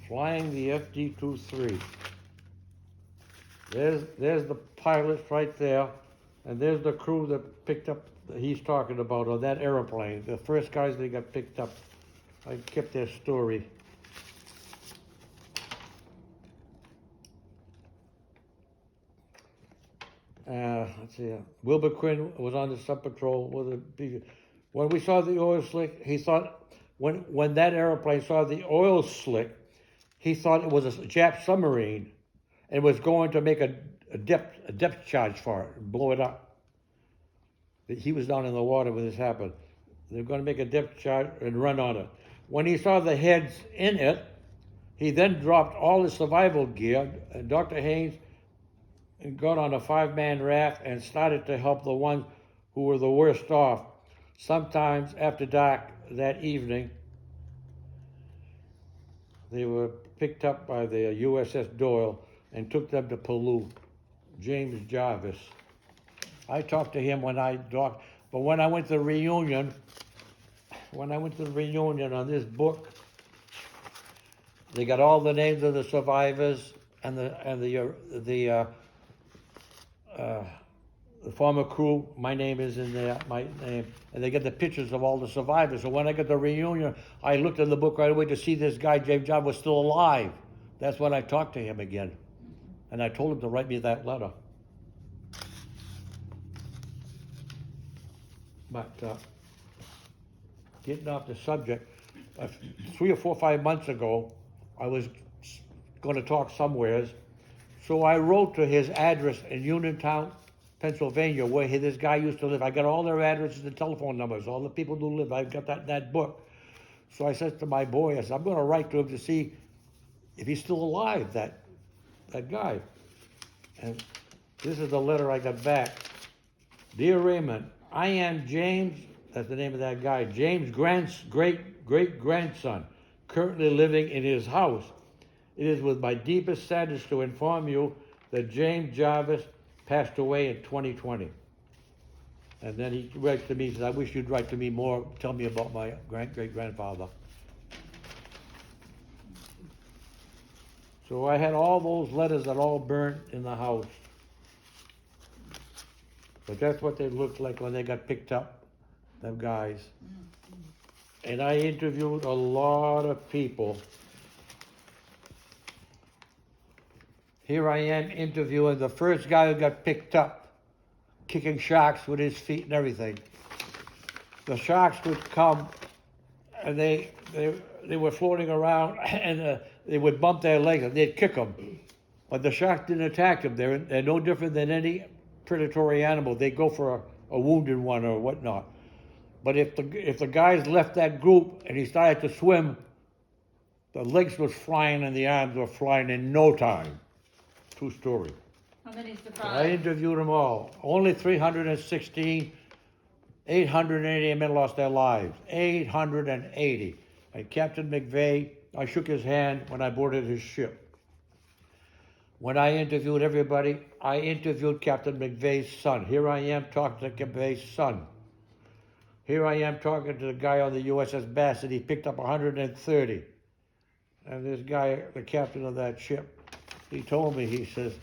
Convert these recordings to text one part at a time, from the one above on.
flying the FD-23. There's the pilots right there, and there's the crew that picked up, that he's talking about, on that airplane. The first guys that got picked up. I kept their story. Let's see. Wilbur Quinn was on the sub patrol with a big. When we saw the oil slick, he thought when that airplane saw the oil slick, he thought it was a Jap submarine, and was going to make a depth charge for it and blow it up. He was down in the water when this happened. They were going to make a depth charge and run on it. When he saw the heads in it, he then dropped all his survival gear, and Dr. Haynes got on a 5-man raft and started to help the ones who were the worst off. Sometimes after dark that evening, they were picked up by the USS Doyle and took them to Peru. James Jarvis. I talked to him when I docked, but when I went to the reunion on this book, they got all the names of the survivors and the former crew. My name is in there, my name, and they get the pictures of all the survivors. So when I got the reunion, I looked in the book right away to see this guy, James John, was still alive. That's when I talked to him again. And I told him to write me that letter. But getting off the subject, 3 or 4 or 5 months ago, I was going to talk somewheres. So I wrote to his address in Uniontown, Pennsylvania, where this guy used to live. I got all their addresses and telephone numbers, all the people who live. I got that book. So I said to my boy, I said, I'm going to write to him to see if he's still alive, that guy. And this is the letter I got back. Dear Raymond, I am James, that's the name of that guy, James' great-great-grandson, currently living in his house. It is with my deepest sadness to inform you that James Jarvis passed away in 2020. And then he writes to me, he says, I wish you'd write to me more, tell me about my great-grandfather. So I had all those letters that all burnt in the house. But that's what they looked like when they got picked up, them guys. And I interviewed a lot of people. Here I am interviewing the first guy who got picked up, kicking sharks with his feet and everything. The sharks would come, and they were floating around, and they would bump their legs, and they'd kick them. But the sharks didn't attack them. They're no different than any predatory animal. They go for a wounded one or whatnot. But if the guys left that group and he started to swim, the legs was flying and the arms were flying in no time. True story. How many survived? I interviewed them all. Only 316, 880 men lost their lives. 880. And Captain McVeigh, I shook his hand when I boarded his ship. When I interviewed everybody, I interviewed Captain McVeigh's son. Here I am talking to McVeigh's son. Here I am talking to the guy on the USS Bassett. He picked up 130. And this guy, the captain of that ship, he told me, he says,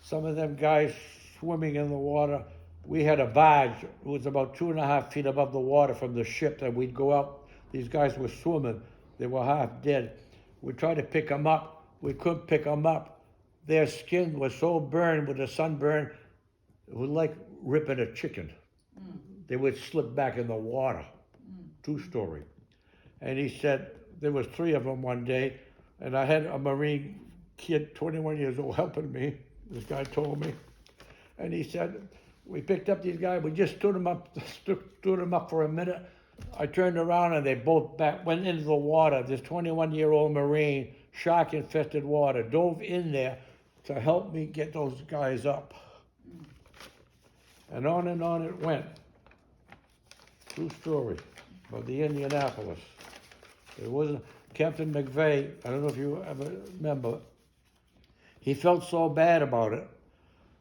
some of them guys swimming in the water, we had a barge. It was about 2.5 feet above the water from the ship that we'd go out. These guys were swimming. They were half dead. We tried to pick them up. We couldn't pick them up. Their skin was so burned with the sunburn, it was like ripping a chicken. They would slip back in the water. True story. And he said, there was 3 of them one day, and I had a Marine kid, 21 years old, helping me. This guy told me. And he said, we picked up these guys, we just stood them up for a minute. I turned around and they both went into the water. This 21-year-old Marine, shark-infested water, dove in there to help me get those guys up. And on it went. True story about the Indianapolis. It wasn't Captain McVeigh, I don't know if you ever remember, he felt so bad about it.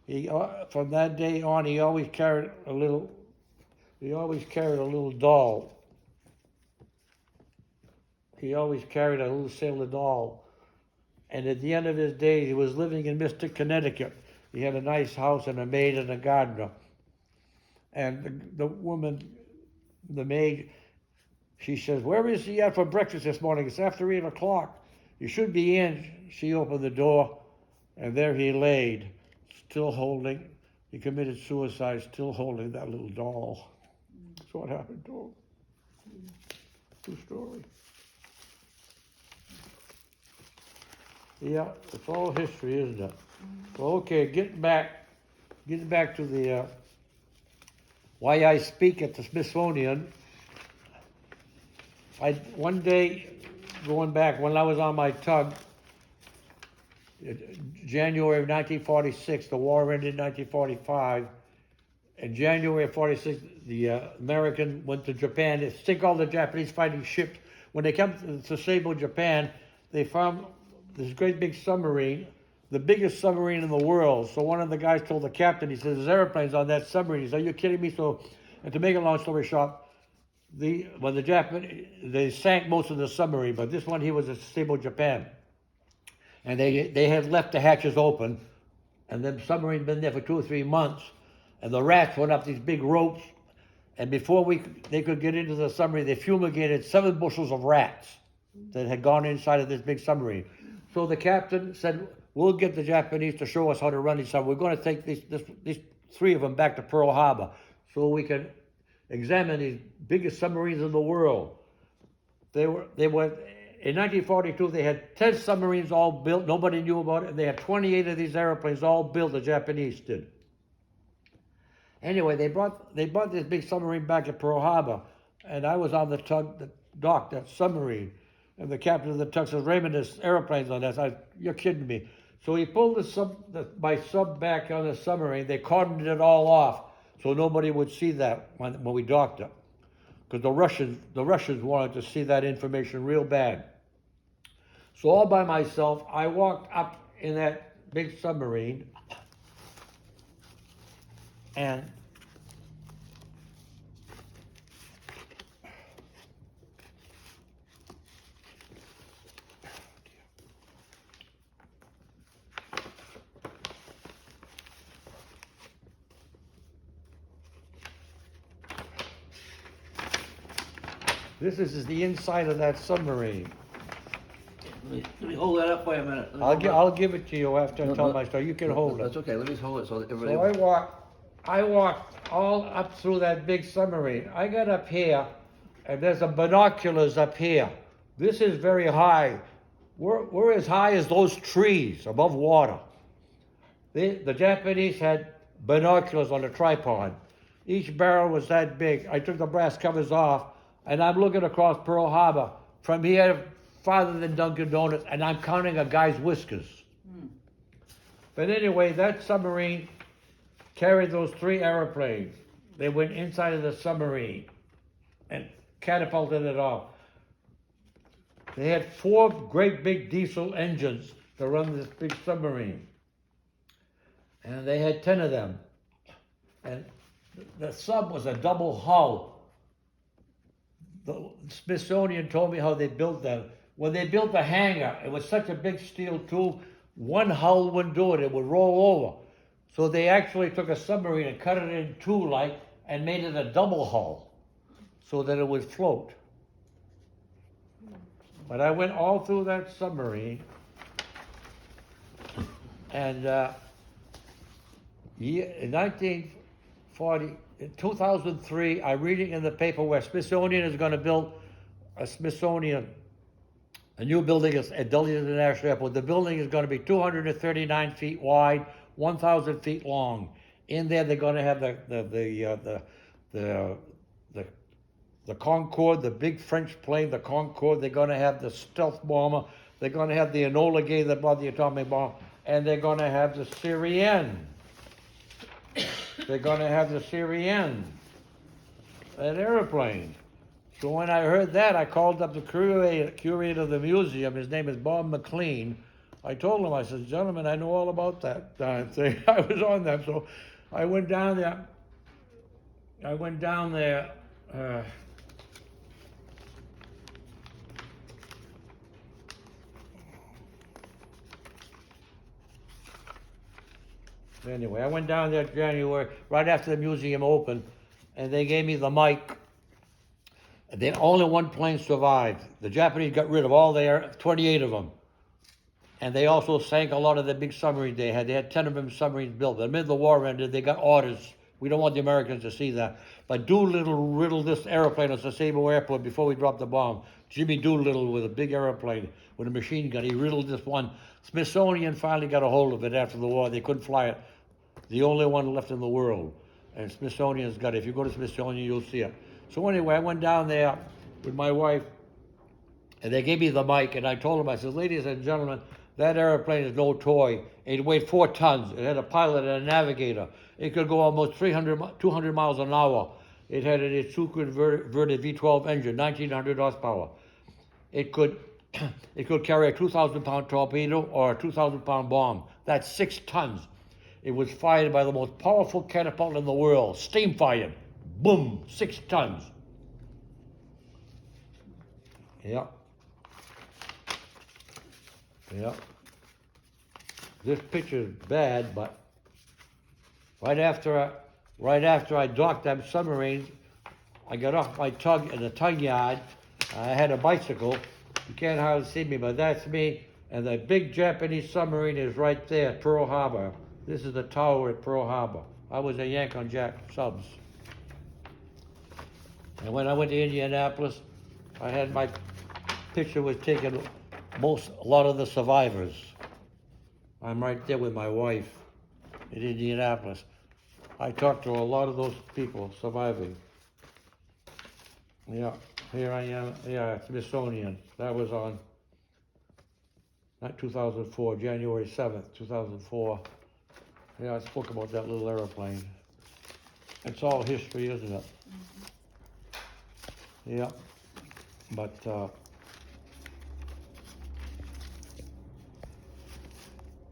He from that day on, he always carried a little doll. He always carried a little sailor doll And at the end of his days, he was living in Mystic, Connecticut. He had a nice house and a maid and a gardener. And the woman, the maid, she says, "Where is he at for breakfast this morning? It's after 8 o'clock. You should be in." She opened the door, and there he laid, still holding. He committed suicide, still holding that little doll. That's what happened to him. True story. Yeah, it's all history, isn't it? Well, okay, getting back to the why I speak at the Smithsonian. One day, going back when I was on my tug, January of 1946, the war ended in 1945. In January of 46, the American went to Japan to sink all the Japanese fighting ships. When they came to Sasebo, Japan, they found this great big submarine, the biggest submarine in the world. So one of the guys told the captain, he says, "There's airplanes on that submarine." He said, "Are you kidding me?" So, and to make a long story short, when the Japanese, they sank most of the submarine, but this one he was at Sasebo, Japan. And they had left the hatches open, and the submarine been there for 2 or 3 months, and the rats went up these big ropes, and before they could get into the submarine, they fumigated 7 bushels of rats that had gone inside of this big submarine. So the captain said, "We'll get the Japanese to show us how to run these submarines. We're going to take these 3 of them back to Pearl Harbor so we can examine these biggest submarines in the world." They were in 1942. They had 10 submarines all built. Nobody knew about it. And they had 28 of these airplanes all built. The Japanese did. Anyway, they brought this big submarine back at Pearl Harbor, and I was on the tug, the dock, that submarine. And the captain of the tug says, "Raymond, there's airplanes on that." I said, "You're kidding me." So he pulled my sub back on the submarine. They cordoned it all off so nobody would see that when we docked it. Because the Russians wanted to see that information real bad. So all by myself, I walked up in that big submarine, and this is the inside of that submarine. Let me hold that up for a minute. I'll give it to you after I tell my story. You can hold it. That's okay. Let me just hold it so that everybody. So I walked all up through that big submarine. I got up here, and there's some binoculars up here. This is very high. We're as high as those trees above water. The Japanese had binoculars on a tripod. Each barrel was that big. I took the brass covers off, and I'm looking across Pearl Harbor from here farther than Dunkin' Donuts, and I'm counting a guy's whiskers. But anyway, that submarine carried those 3 airplanes. They went inside of the submarine and catapulted it off. They had 4 great big diesel engines to run this big submarine. And they had 10 of them. And the sub was a double hull. The Smithsonian told me how they built them. When they built the hangar, it was such a big steel tube, one hull wouldn't do it, it would roll over. So they actually took a submarine and cut it in 2 and made it a double hull so that it would float. But I went all through that submarine, and in 2003, I'm reading in the paper where Smithsonian is going to build a new building at Dulles International Airport. The building is going to be 239 feet wide, 1,000 feet long. In there, they're going to have the Concorde, the big French plane, the Concorde. They're going to have the stealth bomber. They're going to have the Enola Gay that brought the atomic bomb, and they're going to have the Syrian. They're going to have the Syrian, that airplane. So when I heard that, I called up the curator of the museum. His name is Bob McLean. I told him, I said, "Gentlemen, I know all about that thing." I was on that, so I went down there. Anyway, I went down there January, right after the museum opened, and they gave me the mic. Then only one plane survived. The Japanese got rid of all their 28 of them. And they also sank a lot of the big submarines they had. They had 10 of them submarines built. The minute the war ended, they got orders. We don't want the Americans to see that. But Doolittle riddled this airplane at Sasebo Airport before we dropped the bomb. Jimmy Doolittle with a big airplane with a machine gun. He riddled this one. Smithsonian finally got a hold of it after the war. They couldn't fly it. The only one left in the world. And Smithsonian's got it. If you go to Smithsonian, you'll see it. So anyway, I went down there with my wife, and they gave me the mic, and I told them, I said, ladies and gentlemen, that airplane is no toy. It weighed 4 tons. It had a pilot and a navigator. It could go almost 200 miles an hour. It had an converted V12 engine, 1,900 horsepower. It could carry a 2,000-pound torpedo or a 2,000-pound bomb. That's 6 tons. It was fired by the most powerful catapult in the world, steam fired. Boom, 6 tons. Yeah. Yeah. This picture's bad, but right after I docked that submarine, I got off my tug in the tug yard. I had a bicycle. You can't hardly see me, but that's me. And the big Japanese submarine is right there, Pearl Harbor. This is the tower at Pearl Harbor. I was a Yank on Jack subs. And when I went to Indianapolis, I had my picture was taken a lot of the survivors. I'm right there with my wife in Indianapolis. I talked to a lot of those people surviving. Yeah, here I am. Yeah, Smithsonian. That was on, not 2004, January 7th, 2004. Yeah, I spoke about that little airplane. It's all history, isn't it? Yeah, but